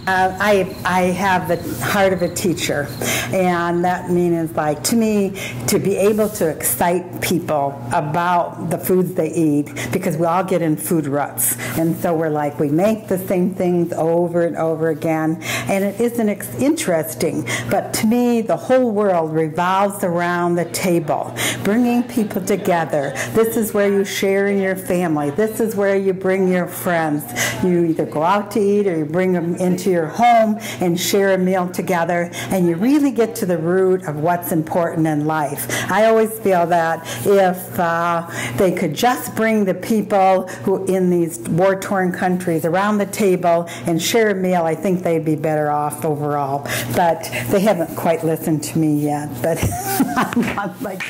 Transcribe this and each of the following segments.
I have the heart of a teacher, and that means, like, to me, to be able to excite people about the foods they eat, because we all get in food ruts, and so we're like, we make the same things over and over again, and it isn't interesting, but to me, the whole world revolves around the table, bringing people together. This is where you share in your family. This is where you bring your friends. You either go out to eat or you bring them into your home and share a meal together, and you really get to the root of what's important in life. I always feel that if they could just bring the people who in these war-torn countries around the table and share a meal, I think they'd be better off overall. But they haven't quite listened to me yet. But I'm like,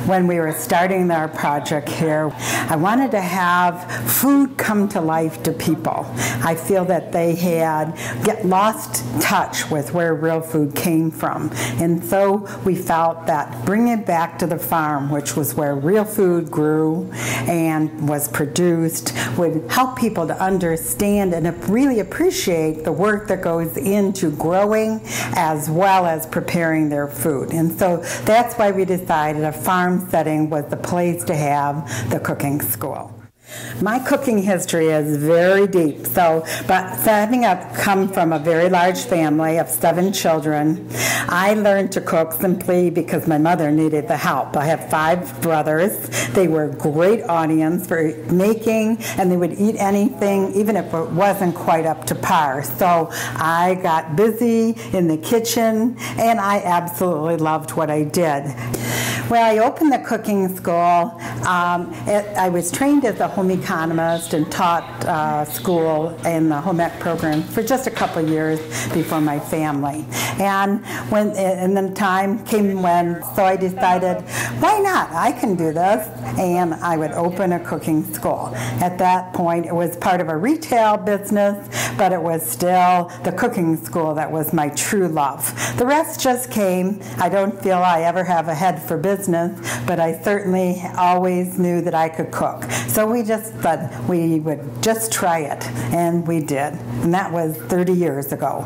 when we were starting our project here, I wanted to have food come to life to people. I feel that they had lost touch with where real food came from. And so we felt that bringing it back to the farm, which was where real food grew and was produced, would help people to understand and really appreciate the work that goes into growing as well as preparing their food. And so that's why we decided a farm setting was the place to have the cooking school. My cooking history is very deep, but having come from a very large family of 7 children, I learned to cook simply because my mother needed the help. I have 5 brothers. They were a great audience for making, and they would eat anything, even if it wasn't quite up to par. So I got busy in the kitchen, and I absolutely loved what I did. Well, I opened the cooking school. I was trained as a home economist and taught school in the home ec program for just a couple of years before my family. And then the time came so I decided, why not? I can do this. And I would open a cooking school. At that point, it was part of a retail business, but it was still the cooking school that was my true love. The rest just came. I don't feel I ever have a head for business, but I certainly always knew that I could cook. So we just thought we would just try it, and we did. And that was 30 years ago.